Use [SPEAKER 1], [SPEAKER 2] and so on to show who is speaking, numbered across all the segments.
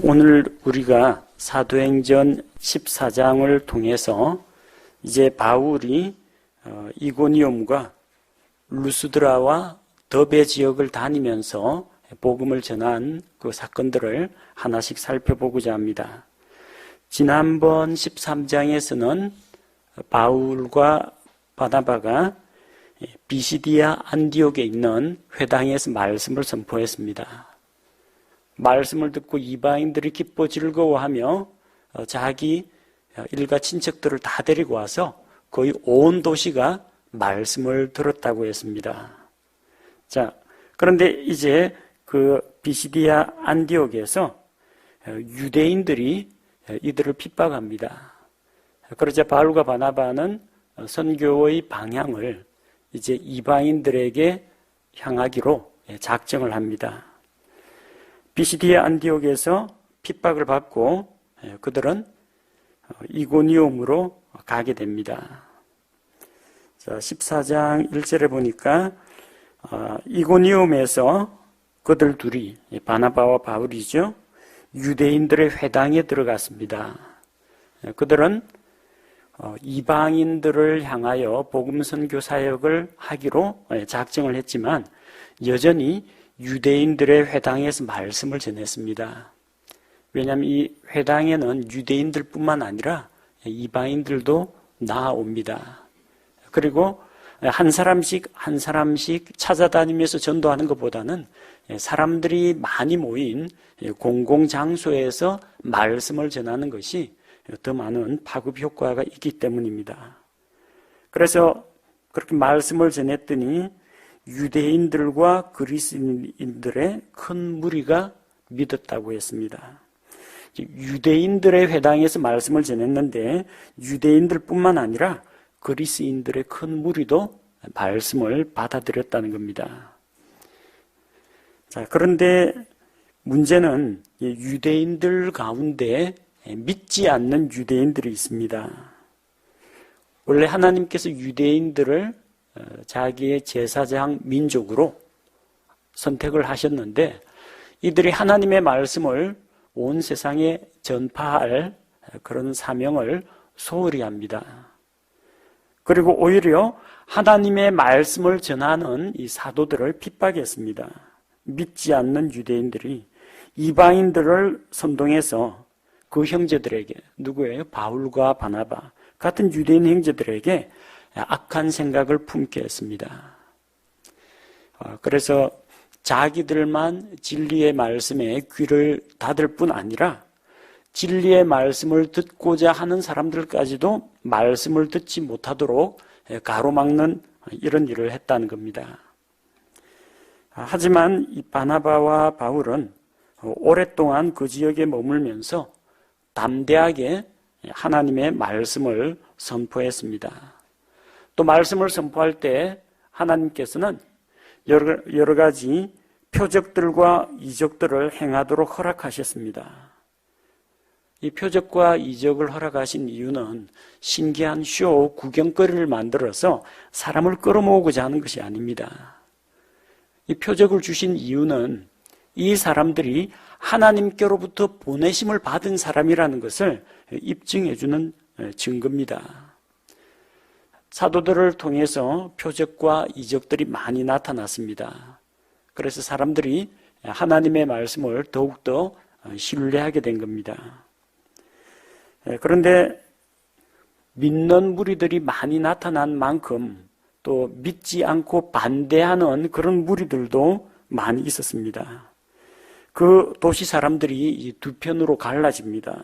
[SPEAKER 1] 오늘 우리가 사도행전 14장을 통해서 이제 바울이 이고니움과 루스드라와 더베 지역을 다니면서 복음을 전한 그 사건들을 하나씩 살펴보고자 합니다. 지난번 13장에서는 바울과 바나바가 비시디아 안디옥에 있는 회당에서 말씀을 선포했습니다. 말씀을 듣고 이방인들이 기뻐 즐거워하며 자기 일가 친척들을 다 데리고 와서 거의 온 도시가 말씀을 들었다고 했습니다. 자, 그런데 이제 그 비시디아 안디옥에서 유대인들이 이들을 핍박합니다. 그러자 바울과 바나바는 선교의 방향을 이제 이방인들에게 향하기로 작정을 합니다. 비시디아 안디옥에서 핍박을 받고 그들은 이고니움으로 가게 됩니다. 자, 14장 1절에 보니까 이고니움에서 그들 둘이 바나바와 바울이죠. 유대인들의 회당에 들어갔습니다. 그들은 이방인들을 향하여 복음 선교 사역을 하기로 작정을 했지만 여전히 유대인들의 회당에서 말씀을 전했습니다. 왜냐하면 이 회당에는 유대인들뿐만 아니라 이방인들도 나아옵니다. 그리고 한 사람씩 찾아다니면서 전도하는 것보다는 사람들이 많이 모인 공공장소에서 말씀을 전하는 것이 더 많은 파급 효과가 있기 때문입니다. 그래서 그렇게 말씀을 전했더니 유대인들과 그리스인들의 큰 무리가 믿었다고 했습니다. 유대인들의 회당에서 말씀을 전했는데 유대인들뿐만 아니라 그리스인들의 큰 무리도 말씀을 받아들였다는 겁니다. 자, 그런데 문제는 유대인들 가운데 믿지 않는 유대인들이 있습니다. 원래 하나님께서 유대인들을 자기의 제사장 민족으로 선택을 하셨는데 이들이 하나님의 말씀을 온 세상에 전파할 그런 사명을 소홀히 합니다. 그리고 오히려 하나님의 말씀을 전하는 이 사도들을 핍박했습니다. 믿지 않는 유대인들이 이방인들을 선동해서 그 형제들에게, 누구예요? 바울과 바나바 같은 유대인 형제들에게 악한 생각을 품게 했습니다. 그래서 자기들만 진리의 말씀에 귀를 닫을 뿐 아니라 진리의 말씀을 듣고자 하는 사람들까지도 말씀을 듣지 못하도록 가로막는 이런 일을 했다는 겁니다. 하지만 이 바나바와 바울은 오랫동안 그 지역에 머물면서 담대하게 하나님의 말씀을 선포했습니다. 또 말씀을 선포할 때 하나님께서는 여러 가지 표적들과 이적들을 행하도록 허락하셨습니다. 이 표적과 이적을 허락하신 이유는 신기한 쇼, 구경거리를 만들어서 사람을 끌어모으고자 하는 것이 아닙니다. 이 표적을 주신 이유는 이 사람들이 하나님께로부터 보내심을 받은 사람이라는 것을 입증해주는 증거입니다. 사도들을 통해서 표적과 이적들이 많이 나타났습니다. 그래서 사람들이 하나님의 말씀을 더욱더 신뢰하게 된 겁니다. 그런데 믿는 무리들이 많이 나타난 만큼 또 믿지 않고 반대하는 그런 무리들도 많이 있었습니다. 그 도시 사람들이 두 편으로 갈라집니다.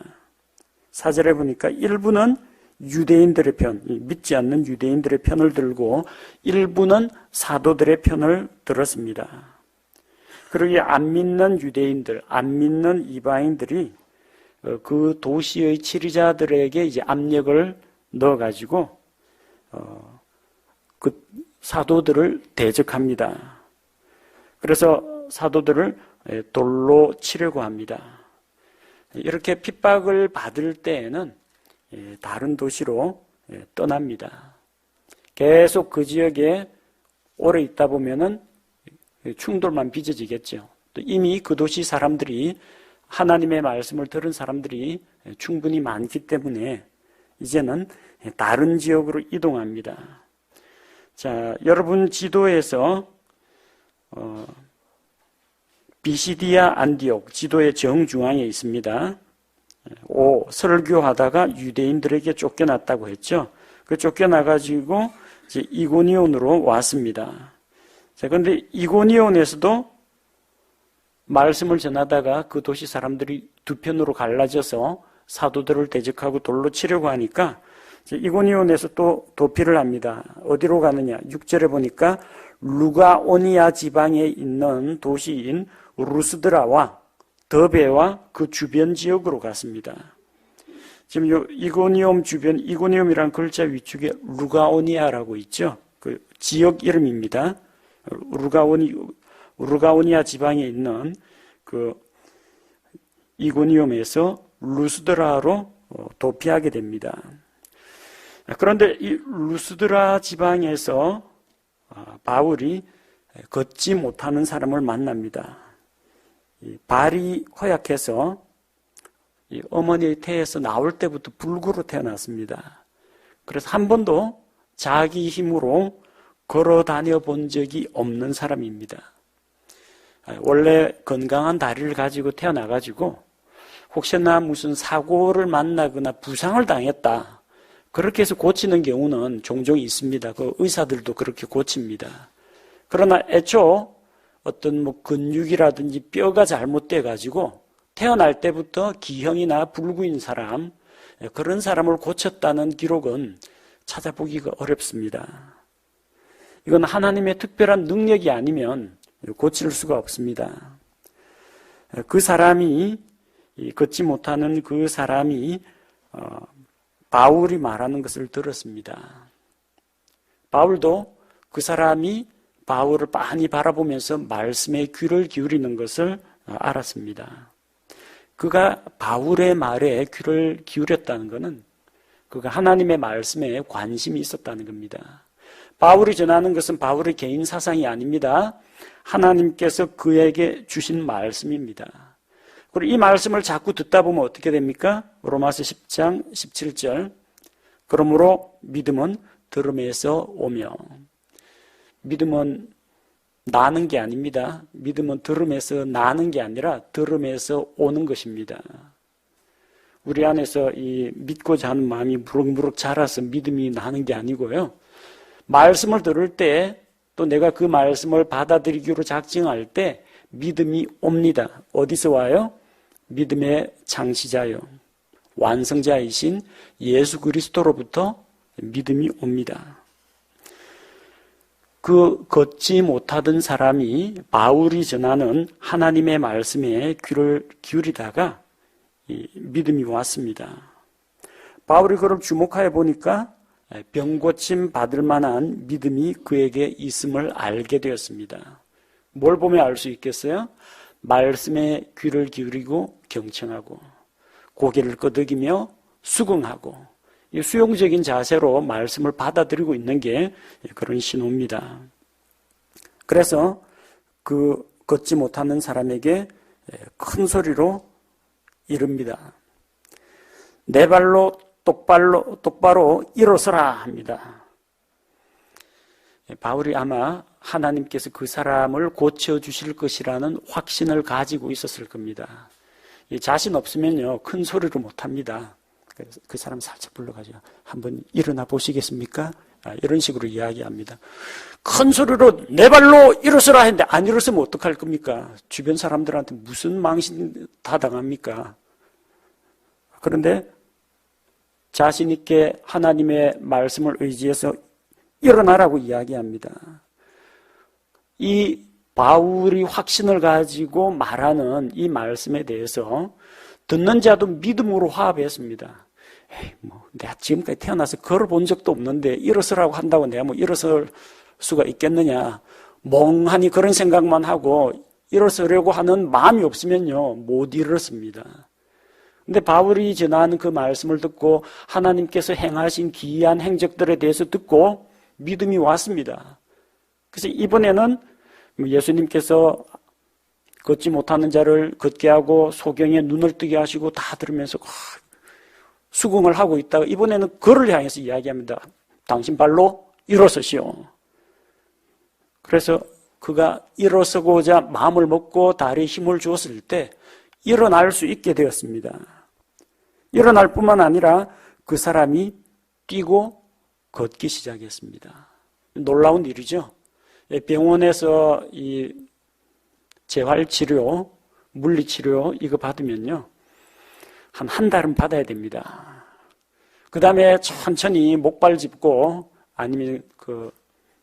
[SPEAKER 1] 4절에 보니까 일부는 유대인들의 편, 믿지 않는 유대인들의 편을 들고 일부는 사도들의 편을 들었습니다. 그러기에 안 믿는 유대인들, 안 믿는 이방인들이 그 도시의 치리자들에게 이제 압력을 넣어가지고 그 사도들을 대적합니다. 그래서 사도들을 돌로 치려고 합니다. 이렇게 핍박을 받을 때에는 다른 도시로 떠납니다. 계속 그 지역에 오래 있다 보면은 충돌만 빚어지겠죠. 또 이미 그 도시 사람들이 하나님의 말씀을 들은 사람들이 충분히 많기 때문에 이제는 다른 지역으로 이동합니다. 자, 여러분 지도에서 비시디아 안디옥 지도의 정중앙에 있습니다. 설교하다가 유대인들에게 쫓겨났다고 했죠. 그 쫓겨나가지고 이제 이고니온으로 왔습니다. 자, 그런데 이고니온에서도 말씀을 전하다가 그 도시 사람들이 두 편으로 갈라져서 사도들을 대적하고 돌로 치려고 하니까 이고니온에서 또 도피를 합니다. 어디로 가느냐? 6절에 보니까 루가오니아 지방에 있는 도시인 루스드라와 더베와 그 주변 지역으로 갔습니다. 지금 요 이고니움 주변, 이고니움이란 글자 위쪽에 루가오니아라고 있죠. 그 지역 이름입니다. 루가오니아 지방에 있는 그 이고니움에서 루스드라로 도피하게 됩니다. 그런데 이 루스드라 지방에서 바울이 걷지 못하는 사람을 만납니다. 발이 허약해서 어머니의 태에서 나올 때부터 불구로 태어났습니다. 그래서 한 번도 자기 힘으로 걸어 다녀 본 적이 없는 사람입니다. 원래 건강한 다리를 가지고 태어나가지고 혹시나 무슨 사고를 만나거나 부상을 당했다, 그렇게 해서 고치는 경우는 종종 있습니다. 그 의사들도 그렇게 고칩니다. 그러나 애초 어떤 근육이라든지 뼈가 잘못돼 가지고 태어날 때부터 기형이나 불구인 사람, 그런 사람을 고쳤다는 기록은 찾아보기가 어렵습니다. 이건 하나님의 특별한 능력이 아니면 고칠 수가 없습니다. 그 사람이, 걷지 못하는 그 사람이 바울이 말하는 것을 들었습니다. 바울도 그 사람이 바울을 빤히 바라보면서 말씀에 귀를 기울이는 것을 알았습니다. 그가 바울의 말에 귀를 기울였다는 것은 그가 하나님의 말씀에 관심이 있었다는 겁니다. 바울이 전하는 것은 바울의 개인 사상이 아닙니다. 하나님께서 그에게 주신 말씀입니다. 그리고 이 말씀을 자꾸 듣다 보면 어떻게 됩니까? 로마서 10장 17절. 그러므로 믿음은 들음에서 오며. 믿음은 나는 게 아닙니다. 믿음은 들음에서 나는 게 아니라 들음에서 오는 것입니다. 우리 안에서 이 믿고자 하는 마음이 무럭무럭 자라서 믿음이 나는 게 아니고요. 말씀을 들을 때 또 내가 그 말씀을 받아들이기로 작정할 때 믿음이 옵니다. 어디서 와요? 믿음의 창시자요, 완성자이신 예수 그리스도로부터 믿음이 옵니다. 그 걷지 못하던 사람이 바울이 전하는 하나님의 말씀에 귀를 기울이다가 믿음이 왔습니다. 바울이 그걸 주목하여 보니까 병고침 받을 만한 믿음이 그에게 있음을 알게 되었습니다. 뭘 보면 알 수 있겠어요? 말씀에 귀를 기울이고 경청하고 고개를 끄덕이며 수긍하고 이 수용적인 자세로 말씀을 받아들이고 있는 게 그런 신호입니다. 그래서 그 걷지 못하는 사람에게 큰 소리로 이릅니다. 내 발로 똑바로 일어서라 합니다. 바울이 아마 하나님께서 그 사람을 고쳐주실 것이라는 확신을 가지고 있었을 겁니다. 자신 없으면요, 큰 소리로 못합니다. 그래서 그 사람 살짝 불러가지고 한번 일어나 보시겠습니까? 이런 식으로 이야기합니다. 큰 소리로 내 발로 일어서라 했는데 안 일어서면 어떡할 겁니까? 주변 사람들한테 무슨 망신 다 당합니까? 그런데 자신 있게 하나님의 말씀을 의지해서 일어나라고 이야기합니다. 이 바울이 확신을 가지고 말하는 이 말씀에 대해서 듣는 자도 믿음으로 화합했습니다. 에이, 내가 지금까지 태어나서 걸어본 적도 없는데 일어서라고 한다고 내가 일어설 수가 있겠느냐. 멍하니 그런 생각만 하고 일어서려고 하는 마음이 없으면요, 못 일어섭니다. 근데 바울이 전하는 그 말씀을 듣고 하나님께서 행하신 기이한 행적들에 대해서 듣고 믿음이 왔습니다. 그래서 이번에는 예수님께서 걷지 못하는 자를 걷게 하고 소경의 눈을 뜨게 하시고 다 들으면서 수긍을 하고 있다가 이번에는 그를 향해서 이야기합니다. 당신 발로 일어서시오. 그래서 그가 일어서고자 마음을 먹고 다리에 힘을 주었을 때 일어날 수 있게 되었습니다. 일어날 뿐만 아니라 그 사람이 뛰고 걷기 시작했습니다. 놀라운 일이죠. 병원에서 이 재활치료, 물리치료 이거 받으면요. 한 달은 받아야 됩니다. 그 다음에 천천히 목발 짚고 아니면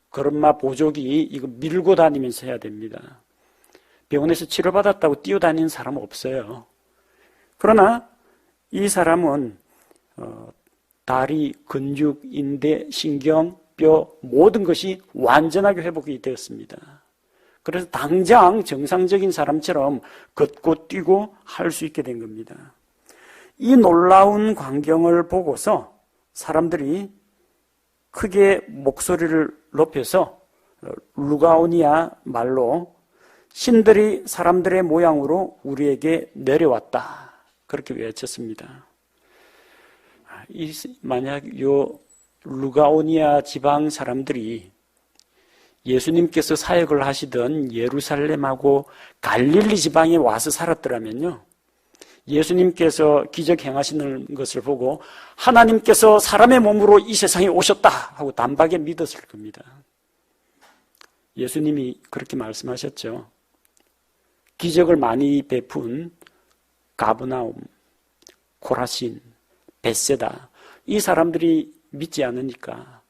[SPEAKER 1] 걸음마 보조기 이거 밀고 다니면서 해야 됩니다. 병원에서 치료받았다고 뛰어다니는 사람은 없어요. 그러나 이 사람은 다리, 근육, 인대, 신경, 뼈 모든 것이 완전하게 회복이 되었습니다. 그래서 당장 정상적인 사람처럼 걷고 뛰고 할 수 있게 된 겁니다. 이 놀라운 광경을 보고서 사람들이 크게 목소리를 높여서 루가오니아 말로 신들이 사람들의 모양으로 우리에게 내려왔다. 그렇게 외쳤습니다. 만약 요 루가오니아 지방 사람들이 예수님께서 사역을 하시던 예루살렘하고 갈릴리 지방에 와서 살았더라면요. 예수님께서 기적 행하시는 것을 보고 하나님께서 사람의 몸으로 이 세상에 오셨다 하고 단박에 믿었을 겁니다. 예수님이 그렇게 말씀하셨죠. 기적을 많이 베푼 가브나움, 코라신, 벳세다 이 사람들이 믿지 않으니까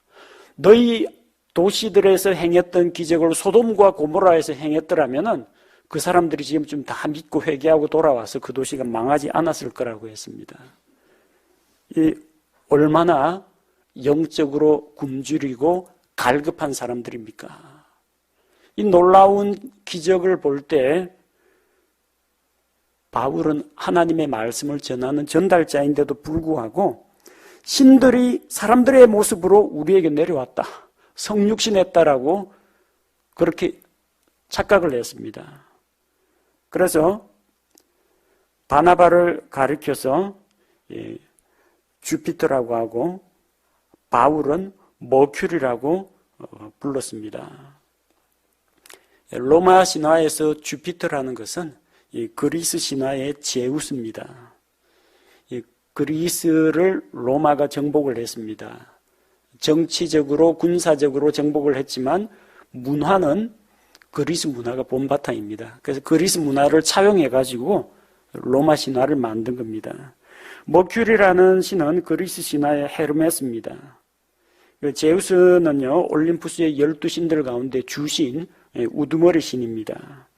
[SPEAKER 1] 너희 도시들에서 행했던 기적을 소돔과 고모라에서 행했더라면은 그 사람들이 지금쯤 다 믿고 회개하고 돌아와서 그 도시가 망하지 않았을 거라고 했습니다. 얼마나 영적으로 굶주리고 갈급한 사람들입니까? 이 놀라운 기적을 볼 때 바울은 하나님의 말씀을 전하는 전달자인데도 불구하고 신들이 사람들의 모습으로 우리에게 내려왔다. 성육신했다라고 그렇게 착각을 했습니다. 그래서 바나바를 가리켜서 주피터라고 하고 바울은 머큐리라고 불렀습니다. 로마 신화에서 주피터라는 것은 그리스 신화의 제우스입니다. 그리스를 로마가 정복을 했습니다. 정치적으로 군사적으로 정복을 했지만 문화는 그리스 문화가 본바탕입니다. 그래서 그리스 문화를 차용해가지고 로마 신화를 만든 겁니다. 머큐리라는 신은 그리스 신화의 헤르메스입니다. 제우스는요, 올림푸스의 12신들 가운데 주신 우두머리 신입니다.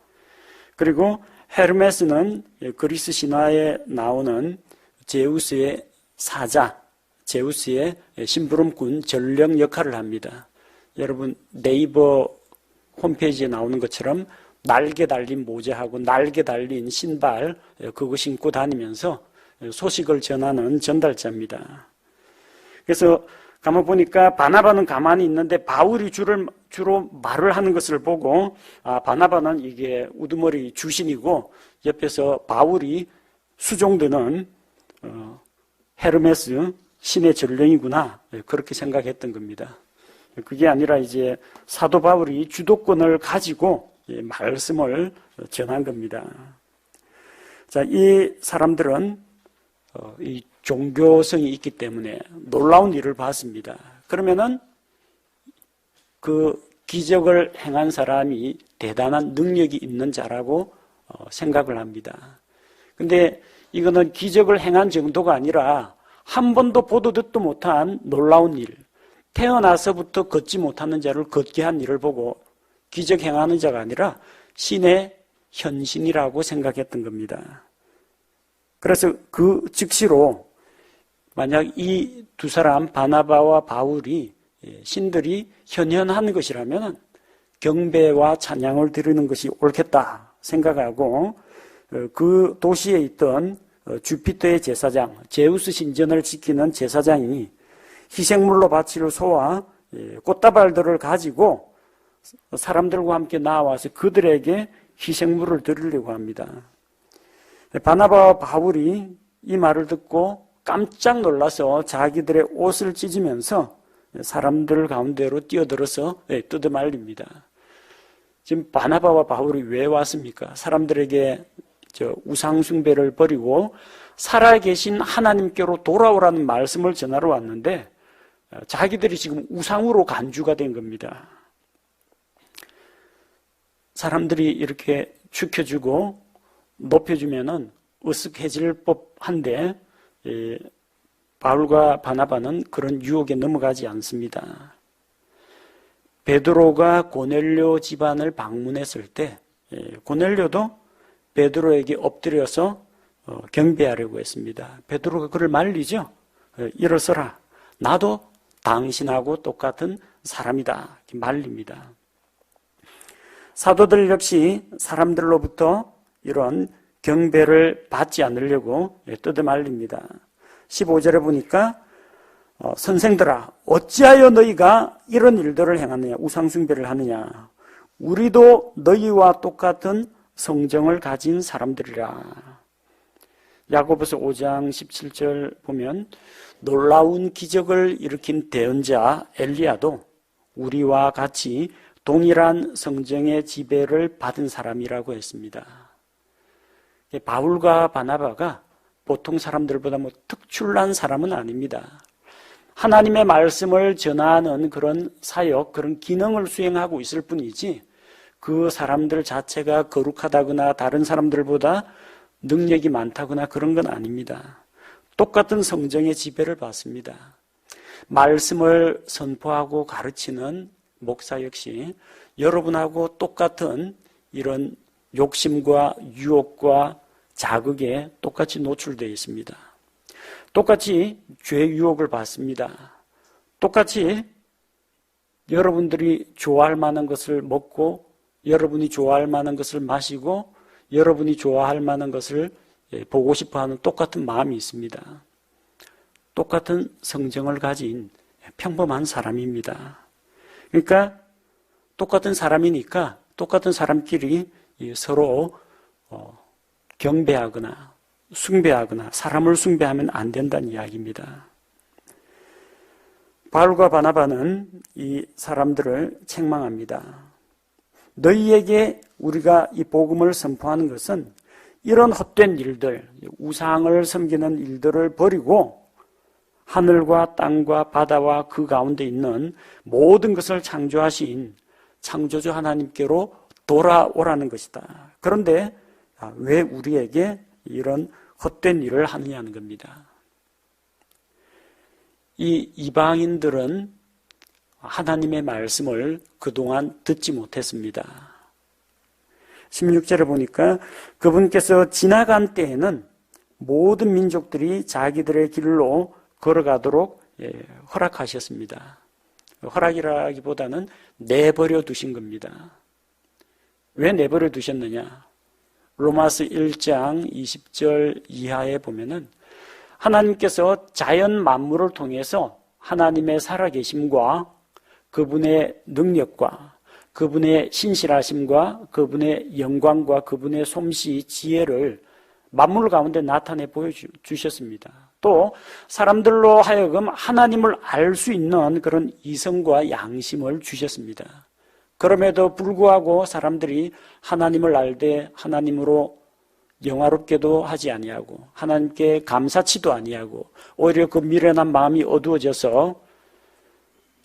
[SPEAKER 1] 그리고 헤르메스는 그리스 신화에 나오는 제우스의 사자, 제우스의 심부름꾼, 전령 역할을 합니다. 여러분 네이버 홈페이지에 나오는 것처럼 날개 달린 모자하고 날개 달린 신발 그거 신고 다니면서 소식을 전하는 전달자입니다. 그래서 가만 보니까 바나바는 가만히 있는데 바울이 주로 말을 하는 것을 보고 바나바는 이게 우두머리 주신이고 옆에서 바울이 수종드는 헤르메스 신의 전령이구나 그렇게 생각했던 겁니다. 그게 아니라 이제 사도 바울이 주도권을 가지고 말씀을 전한 겁니다. 자, 이 사람들은 이 종교성이 있기 때문에 놀라운 일을 봤습니다. 그러면은 그 기적을 행한 사람이 대단한 능력이 있는 자라고 생각을 합니다. 근데 이거는 기적을 행한 정도가 아니라 한 번도 보도 듣도 못한 놀라운 일, 태어나서부터 걷지 못하는 자를 걷게 한 일을 보고 기적 행하는 자가 아니라 신의 현신이라고 생각했던 겁니다. 그래서 그 즉시로 만약 이 두 사람 바나바와 바울이 신들이 현현한 것이라면 경배와 찬양을 드리는 것이 옳겠다 생각하고 그 도시에 있던 주피터의 제사장, 제우스 신전을 지키는 제사장이 희생물로 바칠 소와 꽃다발들을 가지고 사람들과 함께 나와서 그들에게 희생물을 드리려고 합니다. 바나바와 바울이 이 말을 듣고 깜짝 놀라서 자기들의 옷을 찢으면서 사람들 가운데로 뛰어들어서 뜯어말립니다. 지금 바나바와 바울이 왜 왔습니까? 사람들에게 우상 숭배를 버리고 살아계신 하나님께로 돌아오라는 말씀을 전하러 왔는데 자기들이 지금 우상으로 간주가 된 겁니다. 사람들이 이렇게 축혀주고 높여주면은 으쓱해질 법한데 바울과 바나바는 그런 유혹에 넘어가지 않습니다. 베드로가 고넬료 집안을 방문했을 때 고넬료도 베드로에게 엎드려서 경배하려고 했습니다. 베드로가 그를 말리죠. 일어서라. 나도 당신하고 똑같은 사람이다. 이렇게 말립니다. 사도들 역시 사람들로부터 이런 경배를 받지 않으려고 뜯어말립니다. 15절에 보니까 선생들아 어찌하여 너희가 이런 일들을 행하느냐, 우상숭배를 하느냐. 우리도 너희와 똑같은 성정을 가진 사람들이라. 야고보서 5장 17절 보면 놀라운 기적을 일으킨 대언자 엘리야도 우리와 같이 동일한 성정의 지배를 받은 사람이라고 했습니다. 바울과 바나바가 보통 사람들보다 특출난 사람은 아닙니다. 하나님의 말씀을 전하는 그런 사역, 그런 기능을 수행하고 있을 뿐이지 그 사람들 자체가 거룩하다거나 다른 사람들보다 능력이 많다거나 그런 건 아닙니다. 똑같은 성정의 지배를 받습니다. 말씀을 선포하고 가르치는 목사 역시 여러분하고 똑같은 이런 욕심과 유혹과 자극에 똑같이 노출되어 있습니다. 똑같이 죄 유혹을 받습니다. 똑같이 여러분들이 좋아할 만한 것을 먹고 여러분이 좋아할 만한 것을 마시고 여러분이 좋아할 만한 것을 보고 싶어하는 똑같은 마음이 있습니다. 똑같은 성정을 가진 평범한 사람입니다. 그러니까 똑같은 사람이니까 똑같은 사람끼리 서로 경배하거나 숭배하거나 사람을 숭배하면 안 된다는 이야기입니다. 바울과 바나바는 이 사람들을 책망합니다. 너희에게 우리가 이 복음을 선포하는 것은 이런 헛된 일들, 우상을 섬기는 일들을 버리고 하늘과 땅과 바다와 그 가운데 있는 모든 것을 창조하신 창조주 하나님께로 돌아오라는 것이다. 그런데 왜 우리에게 이런 헛된 일을 하느냐는 겁니다. 이 이방인들은 하나님의 말씀을 그동안 듣지 못했습니다. 16절에 보니까 그분께서 지나간 때에는 모든 민족들이 자기들의 길로 걸어가도록 허락하셨습니다. 허락이라기보다는 내버려 두신 겁니다. 왜 내버려 두셨느냐? 로마서 1장 20절 이하에 보면은 하나님께서 자연 만물을 통해서 하나님의 살아계심과 그분의 능력과 그분의 신실하심과 그분의 영광과 그분의 솜씨, 지혜를 만물 가운데 나타내 보여주셨습니다. 또 사람들로 하여금 하나님을 알 수 있는 그런 이성과 양심을 주셨습니다. 그럼에도 불구하고 사람들이 하나님을 알되 하나님으로 영화롭게도 하지 아니하고 하나님께 감사치도 아니하고 오히려 그 미련한 마음이 어두워져서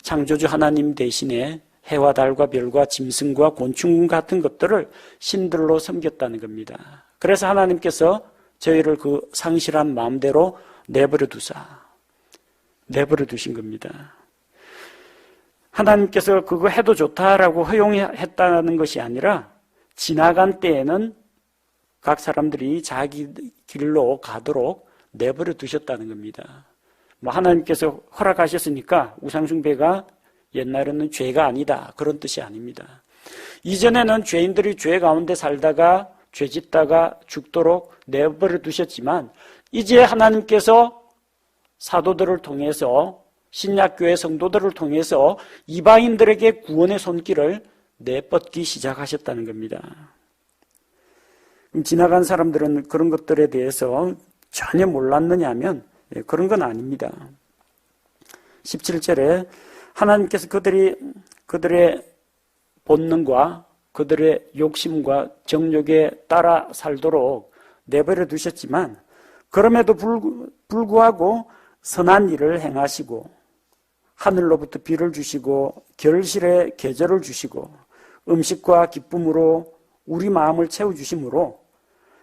[SPEAKER 1] 창조주 하나님 대신에 해와 달과 별과 짐승과 곤충 같은 것들을 신들로 섬겼다는 겁니다. 그래서 하나님께서 저희를 그 상실한 마음대로 내버려 두신 겁니다. 하나님께서 그거 해도 좋다라고 허용했다는 것이 아니라 지나간 때에는 각 사람들이 자기 길로 가도록 내버려 두셨다는 겁니다. 하나님께서 허락하셨으니까 우상숭배가 옛날에는 죄가 아니다 그런 뜻이 아닙니다. 이전에는 죄인들이 죄 가운데 살다가 죄 짓다가 죽도록 내버려 두셨지만 이제 하나님께서 사도들을 통해서 신약교회 성도들을 통해서 이방인들에게 구원의 손길을 내뻗기 시작하셨다는 겁니다. 지나간 사람들은 그런 것들에 대해서 전혀 몰랐느냐 하면 그런 건 아닙니다. 17절에 하나님께서 그들의 본능과 그들의 욕심과 정욕에 따라 살도록 내버려 두셨지만 그럼에도 불구하고 선한 일을 행하시고 하늘로부터 비를 주시고 결실의 계절을 주시고 음식과 기쁨으로 우리 마음을 채워주심으로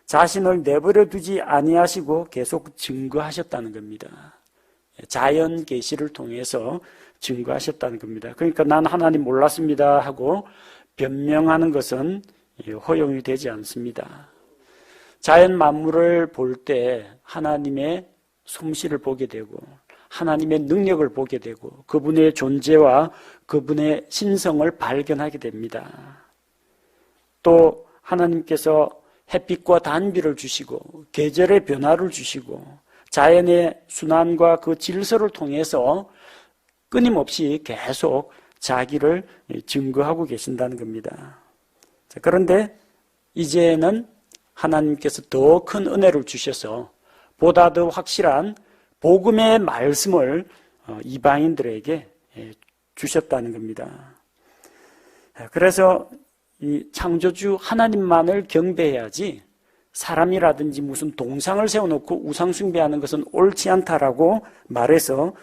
[SPEAKER 1] 자신을 내버려 두지 아니하시고 계속 증거하셨다는 겁니다. 자연 계시를 통해서 증거하셨다는 겁니다. 그러니까 난 하나님 몰랐습니다 하고 변명하는 것은 허용이 되지 않습니다. 자연 만물을 볼 때 하나님의 솜씨를 보게 되고 하나님의 능력을 보게 되고 그분의 존재와 그분의 신성을 발견하게 됩니다. 또 하나님께서 햇빛과 단비를 주시고 계절의 변화를 주시고 자연의 순환과 그 질서를 통해서 끊임없이 계속 자기를 증거하고 계신다는 겁니다. 그런데 이제는 하나님께서 더 큰 은혜를 주셔서 보다 더 확실한 복음의 말씀을 이방인들에게 주셨다는 겁니다. 그래서 이 창조주 하나님만을 경배해야지 사람이라든지 무슨 동상을 세워놓고 우상숭배하는 것은 옳지 않다라고 말해서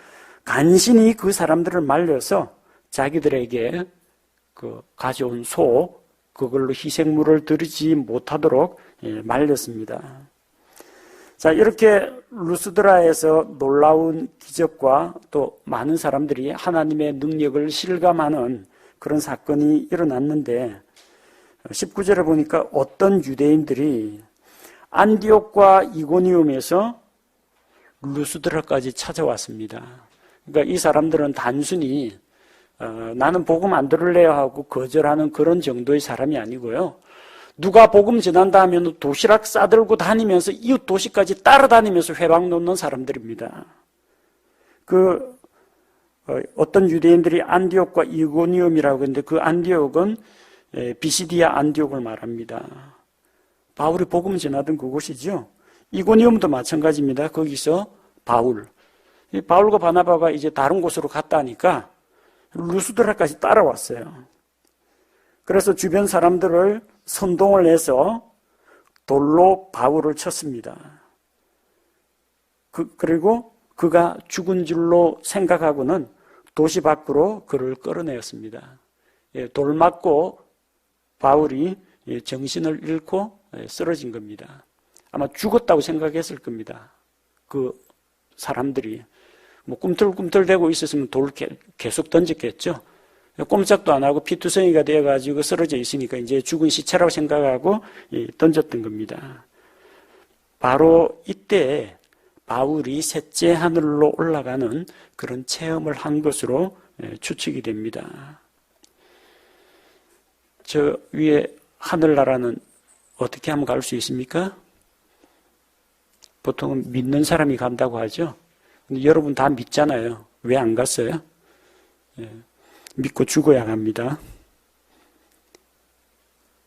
[SPEAKER 1] 간신히 그 사람들을 말려서 자기들에게 가져온 소 그걸로 희생물을 드리지 못하도록 말렸습니다. 자, 이렇게 루스드라에서 놀라운 기적과 또 많은 사람들이 하나님의 능력을 실감하는 그런 사건이 일어났는데 19절에 보니까 어떤 유대인들이 안디옥과 이고니움에서 루스드라까지 찾아왔습니다. 그러니까 이 사람들은 단순히 나는 복음 안 들을래요 하고 거절하는 그런 정도의 사람이 아니고요. 누가 복음 전한다 하면 도시락 싸들고 다니면서 이웃 도시까지 따라다니면서 회방 놓는 사람들입니다. 어떤 유대인들이 안디옥과 이고니움이라고 했는데 그 안디옥은 비시디아 안디옥을 말합니다. 바울이 복음 전하던 그곳이죠. 이고니움도 마찬가지입니다. 거기서 바울과 바나바가 이제 다른 곳으로 갔다니까 루스드라까지 따라왔어요. 그래서 주변 사람들을 선동을 해서 돌로 바울을 쳤습니다. 그리고 그가 죽은 줄로 생각하고는 도시 밖으로 그를 끌어내었습니다. 돌 맞고 바울이 정신을 잃고 쓰러진 겁니다. 아마 죽었다고 생각했을 겁니다. 그 사람들이 꿈틀꿈틀대고 있었으면 돌을 계속 던졌겠죠. 꼼짝도 안 하고 피투성이가 되어가지고 쓰러져 있으니까 이제 죽은 시체라고 생각하고 던졌던 겁니다. 바로 이때 바울이 셋째 하늘로 올라가는 그런 체험을 한 것으로 추측이 됩니다. 저 위에 하늘나라는 어떻게 하면 갈 수 있습니까? 보통은 믿는 사람이 간다고 하죠. 근데 여러분 다 믿잖아요. 왜 안 갔어요? 믿고 죽어야 갑니다.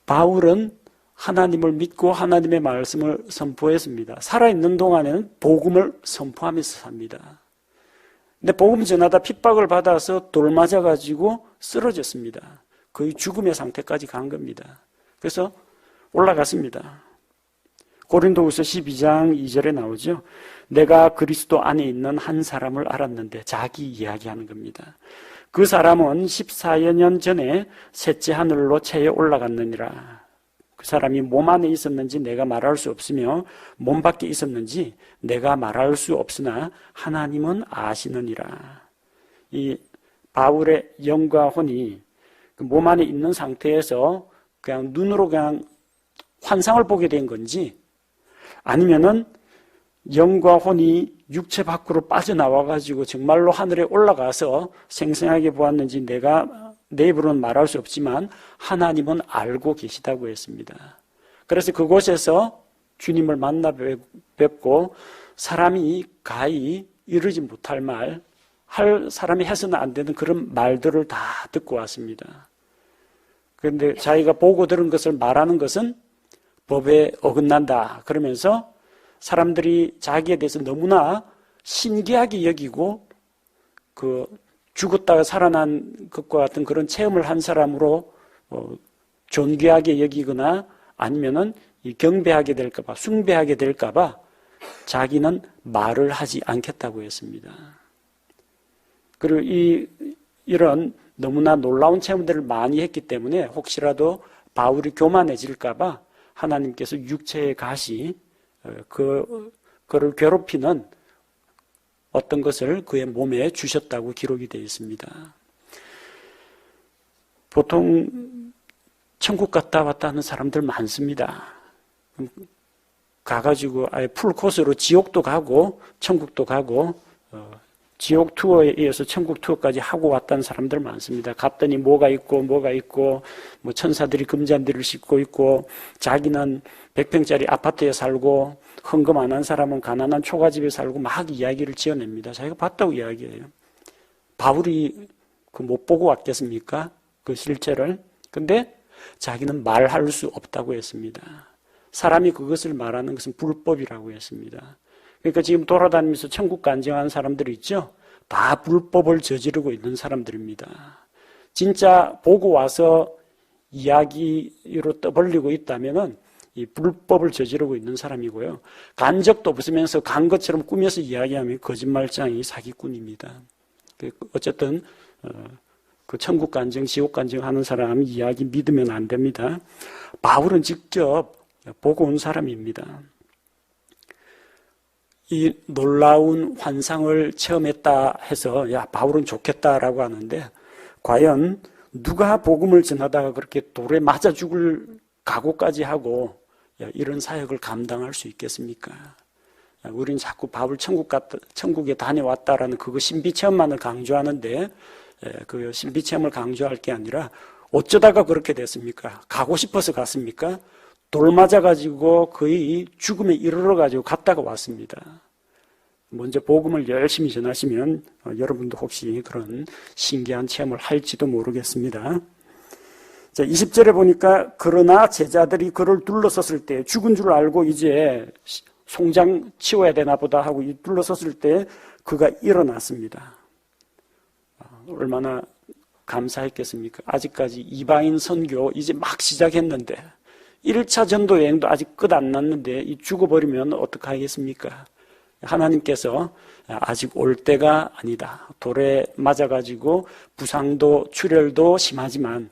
[SPEAKER 1] 바울은 하나님을 믿고 하나님의 말씀을 선포했습니다. 살아있는 동안에는 복음을 선포하면서 삽니다. 근데 복음 전하다 핍박을 받아서 돌 맞아가지고 쓰러졌습니다. 거의 죽음의 상태까지 간 겁니다. 그래서 올라갔습니다. 고린도후서 12장 2절에 나오죠. 내가 그리스도 안에 있는 한 사람을 알았는데 자기 이야기하는 겁니다. 그 사람은 14여 년 전에 셋째 하늘로 체에 올라갔느니라. 그 사람이 몸 안에 있었는지 내가 말할 수 없으며 몸 밖에 있었는지 내가 말할 수 없으나 하나님은 아시느니라. 이 바울의 영과 혼이 몸 안에 있는 상태에서 그냥 눈으로 그냥 환상을 보게 된 건지 아니면은 영과 혼이 육체 밖으로 빠져나와가지고 정말로 하늘에 올라가서 생생하게 보았는지 내가 내 입으로는 말할 수 없지만 하나님은 알고 계시다고 했습니다. 그래서 그곳에서 주님을 만나 뵙고 사람이 가히 이르지 못할 말, 할 사람이 해서는 안 되는 그런 말들을 다 듣고 왔습니다. 그런데 자기가 보고 들은 것을 말하는 것은 법에 어긋난다. 그러면서 사람들이 자기에 대해서 너무나 신기하게 여기고 그 죽었다가 살아난 것과 같은 그런 체험을 한 사람으로 존귀하게 여기거나 아니면은 경배하게 될까봐, 숭배하게 될까봐 자기는 말을 하지 않겠다고 했습니다. 그리고 이런 너무나 놀라운 체험들을 많이 했기 때문에 혹시라도 바울이 교만해질까봐 하나님께서 육체의 가시, 그를 괴롭히는 어떤 것을 그의 몸에 주셨다고 기록이 되어 있습니다. 보통 천국 갔다 왔다 하는 사람들 많습니다. 가가지고 아예 풀코스로 지옥도 가고 천국도 가고 지옥 투어에 이어서 천국 투어까지 하고 왔다는 사람들 많습니다. 갔더니 뭐가 있고 뭐 천사들이 금잔디를 싣고 있고 자기는 100평짜리 아파트에 살고 헌금 안 한 사람은 가난한 초가집에 살고 막 이야기를 지어냅니다. 자기가 봤다고 이야기해요. 바울이 못 보고 왔겠습니까? 그 실체를. 근데 자기는 말할 수 없다고 했습니다. 사람이 그것을 말하는 것은 불법이라고 했습니다. 그러니까 지금 돌아다니면서 천국 간증하는 사람들이 있죠? 다 불법을 저지르고 있는 사람들입니다. 진짜 보고 와서 이야기로 떠벌리고 있다면은 이 불법을 저지르고 있는 사람이고요. 간 적도 없으면서 간 것처럼 꾸며서 이야기하면 거짓말장이 사기꾼입니다. 어쨌든 그 천국 간증, 지옥 간증 하는 사람 이야기 믿으면 안 됩니다. 바울은 직접 보고 온 사람입니다. 이 놀라운 환상을 체험했다 해서 야 바울은 좋겠다라고 하는데 과연 누가 복음을 전하다가 그렇게 돌에 맞아 죽을 각오까지 하고 이런 사역을 감당할 수 있겠습니까? 우리는 자꾸 바울 천국에 다녀왔다라는 그거 신비체험만을 강조하는데 그 신비체험을 강조할 게 아니라 어쩌다가 그렇게 됐습니까? 가고 싶어서 갔습니까? 돌 맞아가지고 거의 죽음에 이르러가지고 갔다가 왔습니다. 먼저 복음을 열심히 전하시면 여러분도 혹시 그런 신기한 체험을 할지도 모르겠습니다. 자, 20절에 보니까 그러나 제자들이 그를 둘러섰을 때 죽은 줄 알고 이제 송장 치워야 되나 보다 하고 둘러섰을 때 그가 일어났습니다. 얼마나 감사했겠습니까? 아직까지 이방인 선교 이제 막 시작했는데 1차 전도 여행도 아직 끝 안 났는데 죽어버리면 어떡하겠습니까? 하나님께서 아직 올 때가 아니다. 돌에 맞아가지고 부상도 출혈도 심하지만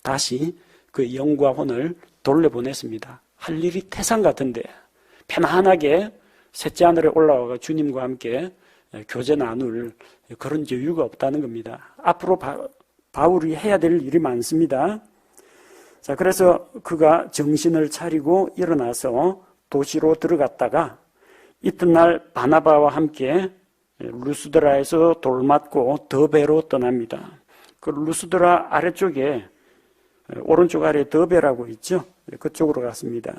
[SPEAKER 1] 다시 그 영과 혼을 돌려보냈습니다. 할 일이 태산 같은데 편안하게 셋째 하늘에 올라와가 주님과 함께 교제 나눌 그런 여유가 없다는 겁니다. 앞으로 바울이 해야 될 일이 많습니다. 자, 그래서 그가 정신을 차리고 일어나서 도시로 들어갔다가 이튿날 바나바와 함께 루스드라에서 돌맞고 더베로 떠납니다. 그 루스드라 아래쪽에 오른쪽 아래 더베라고 있죠. 그쪽으로 갔습니다.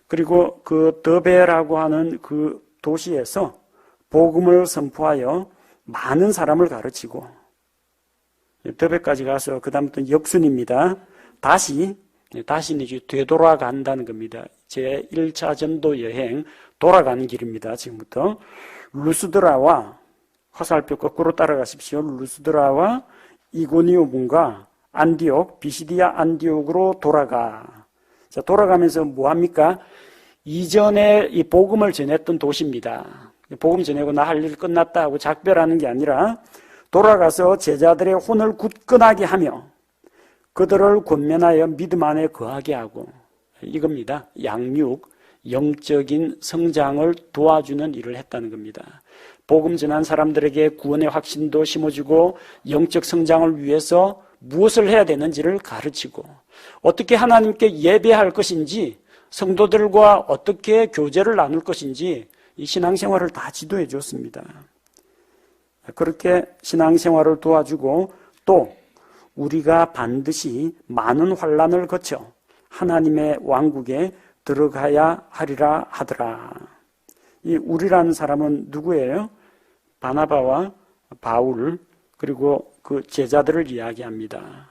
[SPEAKER 1] 그리고 그 더베라고 하는 그 도시에서 복음을 선포하여 많은 사람을 가르치고 더베까지 가서 그 다음부터는 역순입니다. 다시 이제 되돌아간다는 겁니다. 제 1차 전도 여행 돌아가는 길입니다. 지금부터 루스드라와 화살표 거꾸로 따라가십시오. 루스드라와 이고니오문과 안디옥, 비시디아 안디옥으로 돌아가. 자, 돌아가면서 뭐 합니까? 이전에 이 복음을 전했던 도시입니다. 복음 전하고 나 할 일 끝났다 하고 작별하는 게 아니라 돌아가서 제자들의 혼을 굳건하게 하며 그들을 권면하여 믿음 안에 거하게 하고 이겁니다. 양육, 영적인 성장을 도와주는 일을 했다는 겁니다. 복음 전한 사람들에게 구원의 확신도 심어주고 영적 성장을 위해서 무엇을 해야 되는지를 가르치고 어떻게 하나님께 예배할 것인지 성도들과 어떻게 교제를 나눌 것인지 이 신앙생활을 다 지도해 줬습니다. 그렇게 신앙생활을 도와주고 또 우리가 반드시 많은 환난을 거쳐 하나님의 왕국에 들어가야 하리라 하더라. 이 우리라는 사람은 누구예요? 바나바와 바울 그리고 그 제자들을 이야기합니다.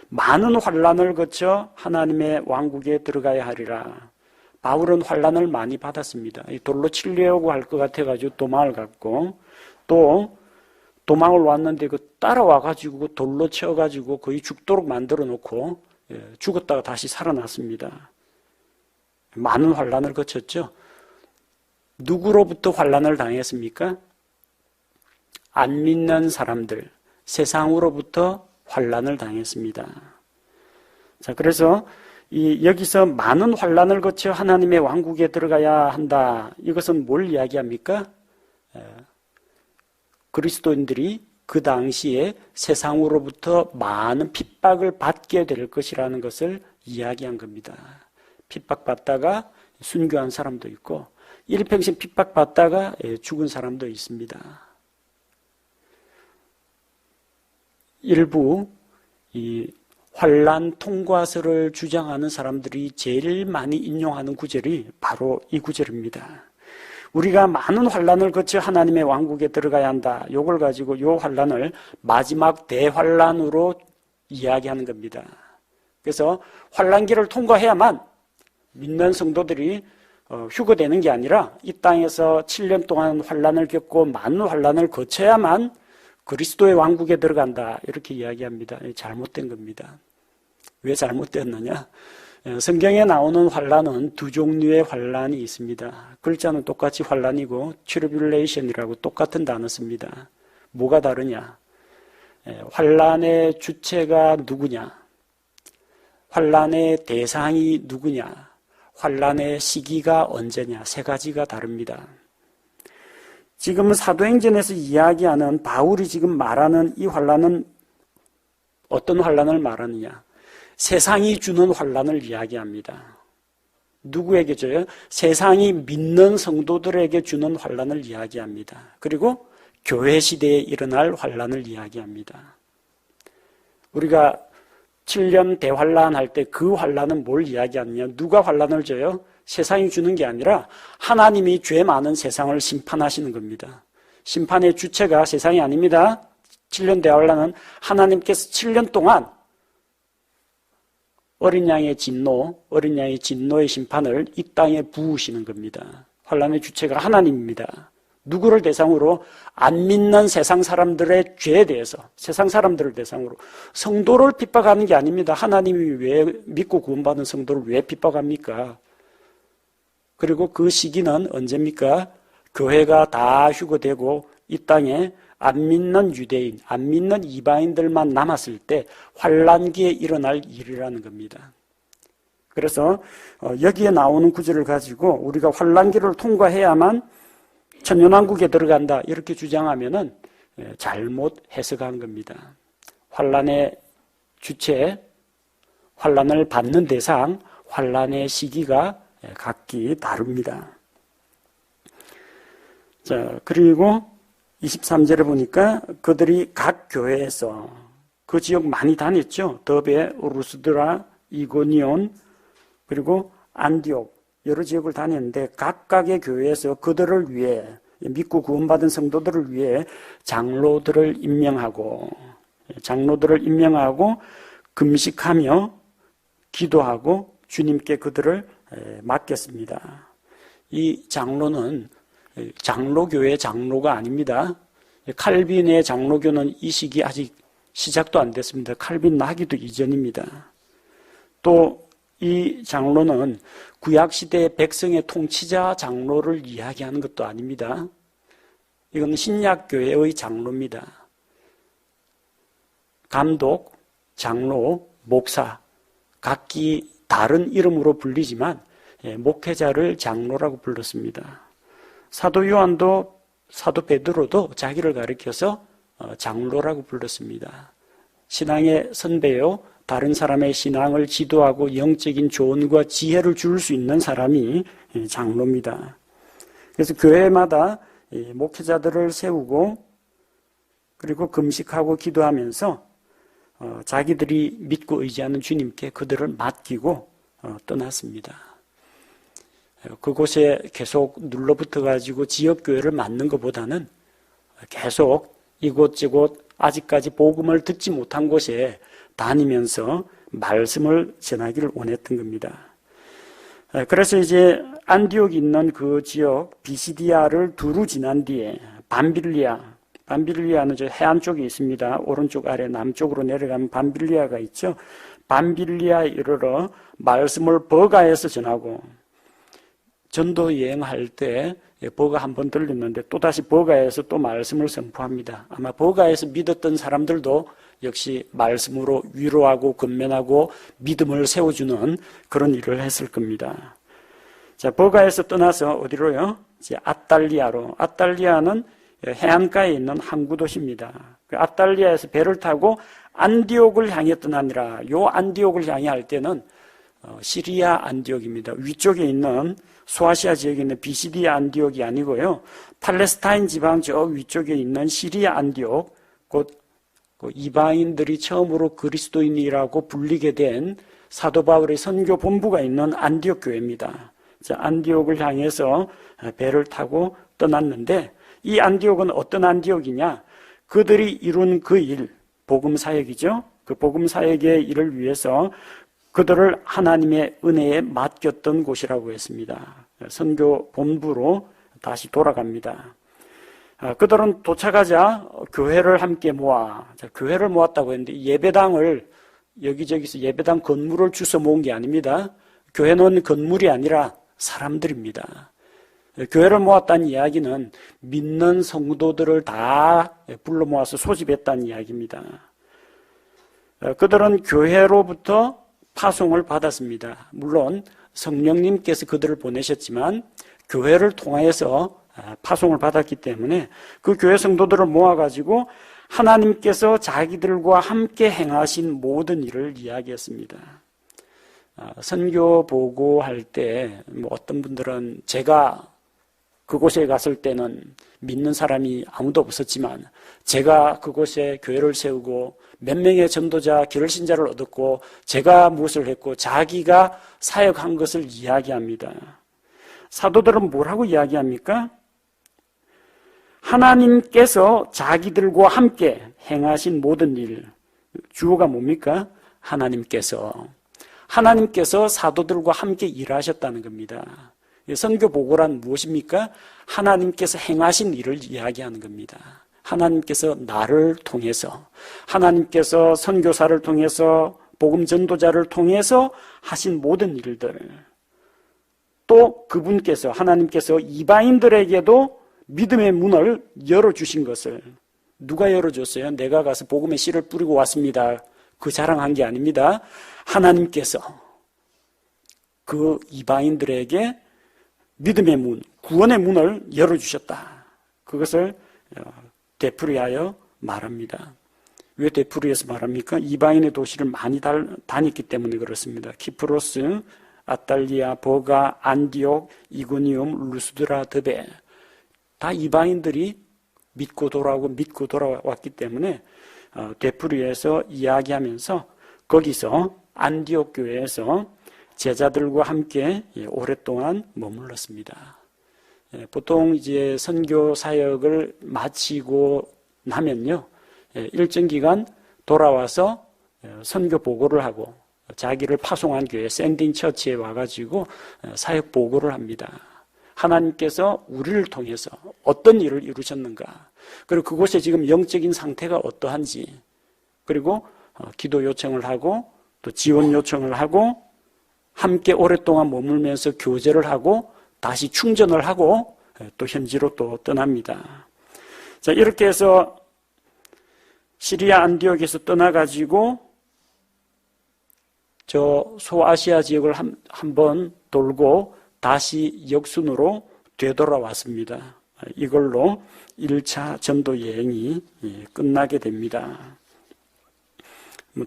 [SPEAKER 1] 많은 환난을 거쳐 하나님의 왕국에 들어가야 하리라. 바울은 환난을 많이 받았습니다. 돌로 치려고 할 것 같아가지고 도망을 갔고, 또 도망을 왔는데 그 따라와가지고 돌로 쳐가지고 거의 죽도록 만들어 놓고 죽었다가 다시 살아났습니다. 많은 환난을 거쳤죠. 누구로부터 환난을 당했습니까? 안 믿는 사람들, 세상으로부터 환난을 당했습니다. 자, 그래서 여기서 많은 환난을 거쳐 하나님의 왕국에 들어가야 한다. 이것은 뭘 이야기합니까? 그리스도인들이 그 당시에 세상으로부터 많은 핍박을 받게 될 것이라는 것을 이야기한 겁니다. 핍박받다가 순교한 사람도 있고 일평생 핍박받다가 죽은 사람도 있습니다. 일부 이 환난 통과서를 주장하는 사람들이 제일 많이 인용하는 구절이 바로 이 구절입니다. 우리가 많은 환난을 거쳐 하나님의 왕국에 들어가야 한다. 이걸 가지고 이 환난을 마지막 대환난으로 이야기하는 겁니다. 그래서 환난기를 통과해야만 믿는 성도들이 휴거되는 게 아니라 이 땅에서 7년 동안 환난을 겪고 많은 환난을 거쳐야만 그리스도의 왕국에 들어간다. 이렇게 이야기합니다. 잘못된 겁니다. 왜 잘못됐느냐? 성경에 나오는 환난은 두 종류의 환난이 있습니다. 글자는 똑같이 환난이고 트리뷸레이션이라고 똑같은 단어 씁니다. 뭐가 다르냐? 환난의 주체가 누구냐? 환난의 대상이 누구냐? 환난의 시기가 언제냐? 세 가지가 다릅니다. 지금 사도행전에서 이야기하는 바울이 지금 말하는 이 환난은 어떤 환난을 말하느냐? 세상이 주는 환난을 이야기합니다. 누구에게 줘요? 세상이 믿는 성도들에게 주는 환난을 이야기합니다. 그리고 교회 시대에 일어날 환난을 이야기합니다. 우리가 7년 대환란 할 때 그 환난은 뭘 이야기하느냐? 누가 환난을 줘요? 세상이 주는 게 아니라 하나님이 죄 많은 세상을 심판하시는 겁니다. 심판의 주체가 세상이 아닙니다. 7년 대환란은 하나님께서 7년 동안 어린 양의 진노의 심판을 이 땅에 부으시는 겁니다. 환난의 주체가 하나님입니다. 누구를 대상으로? 안 믿는 세상 사람들의 죄에 대해서, 세상 사람들을 대상으로 성도를 핍박하는 게 아닙니다. 하나님이 왜 믿고 구원받은 성도를 왜 핍박합니까? 그리고 그 시기는 언제입니까? 교회가 다 휴거되고 이 땅에 안 믿는 유대인, 안 믿는 이방인들만 남았을 때 환난기에 일어날 일이라는 겁니다. 그래서 여기에 나오는 구절을 가지고 우리가 환난기를 통과해야만 천년왕국에 들어간다 이렇게 주장하면은 잘못 해석한 겁니다. 환난의 주체, 환난을 받는 대상, 환난의 시기가 각기 다릅니다. 자, 그리고 23절에 보니까 그들이 각 교회에서 그 지역 많이 다녔죠. 더베, 루스드라, 이고니온, 그리고 안디옥 여러 지역을 다녔는데 각각의 교회에서 그들을 위해 믿고 구원받은 성도들을 위해 장로들을 임명하고 금식하며 기도하고 주님께 그들을 맡겼습니다. 이 장로는 장로교회 장로가 아닙니다. 칼빈의 장로교는 이 시기 아직 시작도 안 됐습니다. 칼빈 나기도 이전입니다. 또 이 장로는 구약시대 백성의 통치자 장로를 이야기하는 것도 아닙니다. 이건 신약교회의 장로입니다. 감독, 장로, 목사 각기 다른 이름으로 불리지만 목회자를 장로라고 불렀습니다. 사도 요한도 사도 베드로도 자기를 가리켜서 장로라고 불렀습니다. 신앙의 선배요, 다른 사람의 신앙을 지도하고 영적인 조언과 지혜를 줄 수 있는 사람이 장로입니다. 그래서 교회마다 목회자들을 세우고 그리고 금식하고 기도하면서 자기들이 믿고 의지하는 주님께 그들을 맡기고 떠났습니다. 그곳에 계속 눌러붙어 가지고 지역교회를 맡는 것보다는 계속 이곳저곳 아직까지 복음을 듣지 못한 곳에 다니면서 말씀을 전하기를 원했던 겁니다. 그래서 이제 안디옥이 있는 그 지역 비시디아를 두루 지난 뒤에 밤빌리아는 저 해안 쪽에 있습니다. 오른쪽 아래 남쪽으로 내려가면 밤빌리아가 있죠. 밤빌리아에 이르러 말씀을 버가에서 전하고, 전도 여행할 때 버가 한번 들렸는데 또다시 버가에서 또 말씀을 선포합니다. 아마 버가에서 믿었던 사람들도 역시 말씀으로 위로하고 건면하고 믿음을 세워주는 그런 일을 했을 겁니다. 자, 버가에서 떠나서 어디로요? 이제 아탈리아로. 아탈리아는 해안가에 있는 항구 도시입니다. 아탈리아에서 배를 타고 안디옥을 향해 떠나니라. 요 안디옥을 향해 할 때는 시리아 안디옥입니다. 위쪽에 있는 소아시아 지역에 있는 비시디아 안디옥이 아니고요. 팔레스타인 지방 저 위쪽에 있는 시리아 안디옥, 곧 이방인들이 처음으로 그리스도인이라고 불리게 된 사도 바울의 선교 본부가 있는 안디옥 교회입니다. 자, 안디옥을 향해서 배를 타고 떠났는데, 이 안디옥은 어떤 안디옥이냐? 그들이 이룬 그 일, 복음 사역이죠. 그 복음 사역의 일을 위해서 그들을 하나님의 은혜에 맡겼던 곳이라고 했습니다. 선교 본부로 다시 돌아갑니다. 그들은 도착하자 교회를 함께 모아, 교회를 모았다고 했는데 예배당을 여기저기서 예배당 건물을 주워 모은 게 아닙니다. 교회는 건물이 아니라 사람들입니다. 교회를 모았다는 이야기는 믿는 성도들을 다 불러 모아서 소집했다는 이야기입니다. 그들은 교회로부터 파송을 받았습니다. 물론 성령님께서 그들을 보내셨지만 교회를 통하여서 파송을 받았기 때문에 그 교회 성도들을 모아가지고 하나님께서 자기들과 함께 행하신 모든 일을 이야기했습니다. 선교 보고할 때 어떤 분들은 제가 그곳에 갔을 때는 믿는 사람이 아무도 없었지만 제가 그곳에 교회를 세우고 몇 명의 전도자, 기울신자를 얻었고 제가 무엇을 했고 자기가 사역한 것을 이야기합니다. 사도들은 뭐라고 이야기합니까? 하나님께서 자기들과 함께 행하신 모든 일, 주어가 뭡니까? 하나님께서 사도들과 함께 일하셨다는 겁니다. 선교 보고란 무엇입니까? 하나님께서 행하신 일을 이야기하는 겁니다. 하나님께서 나를 통해서, 하나님께서 선교사를 통해서, 복음 전도자를 통해서 하신 모든 일들, 또 그분께서, 하나님께서 이방인들에게도 믿음의 문을 열어주신 것을, 누가 열어줬어요? 내가 가서 복음의 씨를 뿌리고 왔습니다. 그 자랑한 게 아닙니다. 하나님께서 그 이방인들에게 믿음의 문, 구원의 문을 열어주셨다. 그것을 되풀이하여 말합니다. 왜 되풀이해서 말합니까? 이방인의 도시를 많이 다녔기 때문에 그렇습니다. 키프로스, 아탈리아, 버가, 안디옥, 이고니움, 루스드라, 드베, 다 이방인들이 믿고 돌아왔기 때문에 되풀이해서 이야기하면서 거기서 안디옥 교회에서 제자들과 함께 오랫동안 머물렀습니다. 보통 이제 선교 사역을 마치고 나면요, 일정 기간 돌아와서 선교 보고를 하고 자기를 파송한 교회 샌딩 처치에 와가지고 사역 보고를 합니다. 하나님께서 우리를 통해서 어떤 일을 이루셨는가, 그리고 그곳에 지금 영적인 상태가 어떠한지, 그리고 기도 요청을 하고 또 지원 요청을 하고 함께 오랫동안 머물면서 교제를 하고 다시 충전을 하고 또 현지로 또 떠납니다. 자, 이렇게 해서 시리아 안디옥에서 떠나가지고 저 소아시아 지역을 한번 돌고 다시 역순으로 되돌아왔습니다. 이걸로 1차 전도 여행이 끝나게 됩니다.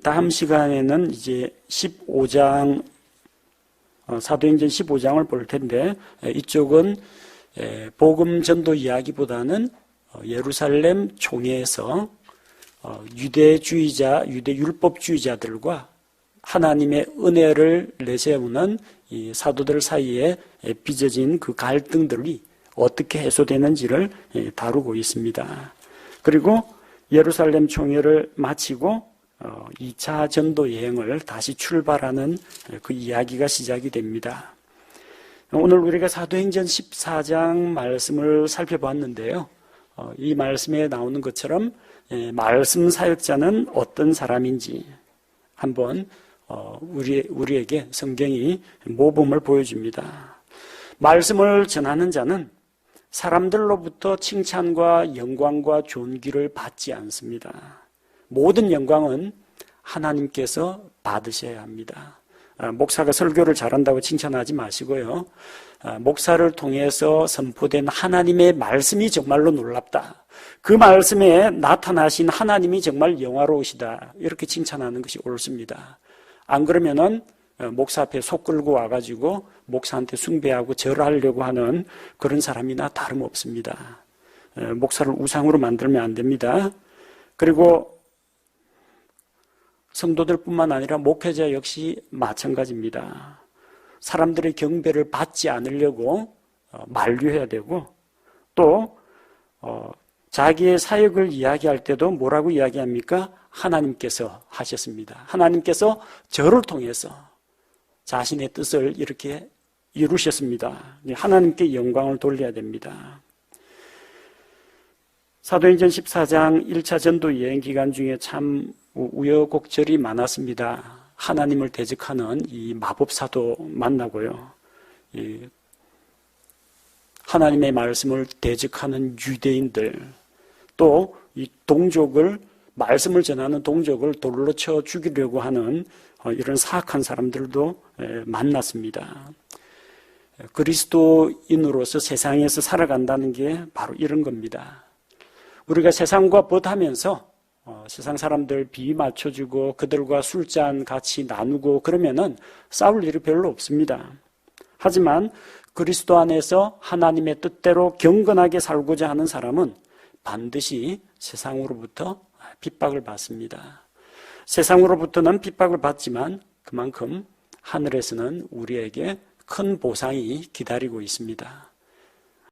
[SPEAKER 1] 다음 시간에는 이제 15장, 사도행전 15장을 볼 텐데, 이쪽은 복음 전도 이야기보다는 예루살렘 총회에서 유대주의자, 유대율법주의자들과 하나님의 은혜를 내세우는 이 사도들 사이에 빚어진 그 갈등들이 어떻게 해소되는지를 다루고 있습니다. 그리고 예루살렘 총회를 마치고 2차 전도 여행을 다시 출발하는 그 이야기가 시작이 됩니다. 오늘 우리가 사도행전 14장 말씀을 살펴봤는데요. 이 말씀에 나오는 것처럼 말씀 사역자는 어떤 사람인지 한번 우리에게 성경이 모범을 보여줍니다. 말씀을 전하는 자는 사람들로부터 칭찬과 영광과 존귀를 받지 않습니다. 모든 영광은 하나님께서 받으셔야 합니다. 목사가 설교를 잘한다고 칭찬하지 마시고요. 목사를 통해서 선포된 하나님의 말씀이 정말로 놀랍다. 그 말씀에 나타나신 하나님이 정말 영화로우시다. 이렇게 칭찬하는 것이 옳습니다. 안 그러면은 목사 앞에 속 끌고 와가지고 목사한테 숭배하고 절하려고 하는 그런 사람이나 다름없습니다. 목사를 우상으로 만들면 안 됩니다. 그리고 성도들뿐만 아니라 목회자 역시 마찬가지입니다. 사람들의 경배를 받지 않으려고 만류해야 되고 또 자기의 사역을 이야기할 때도 뭐라고 이야기합니까? 하나님께서 하셨습니다. 하나님께서 저를 통해서 자신의 뜻을 이렇게 이루셨습니다. 하나님께 영광을 돌려야 됩니다. 사도행전 14장 1차 전도 여행 기간 중에 참 우여곡절이 많았습니다. 하나님을 대적하는 이 마법사도 만나고요. 하나님의 말씀을 대적하는 유대인들, 또 이 동족을, 말씀을 전하는 동족을 돌로 쳐 죽이려고 하는 이런 사악한 사람들도 만났습니다. 그리스도인으로서 세상에서 살아간다는 게 바로 이런 겁니다. 우리가 세상과 벗하면서 세상 사람들 비위 맞춰주고 그들과 술잔 같이 나누고 그러면은 싸울 일이 별로 없습니다. 하지만 그리스도 안에서 하나님의 뜻대로 경건하게 살고자 하는 사람은 반드시 세상으로부터 핍박을 받습니다. 세상으로부터는 핍박을 받지만 그만큼 하늘에서는 우리에게 큰 보상이 기다리고 있습니다.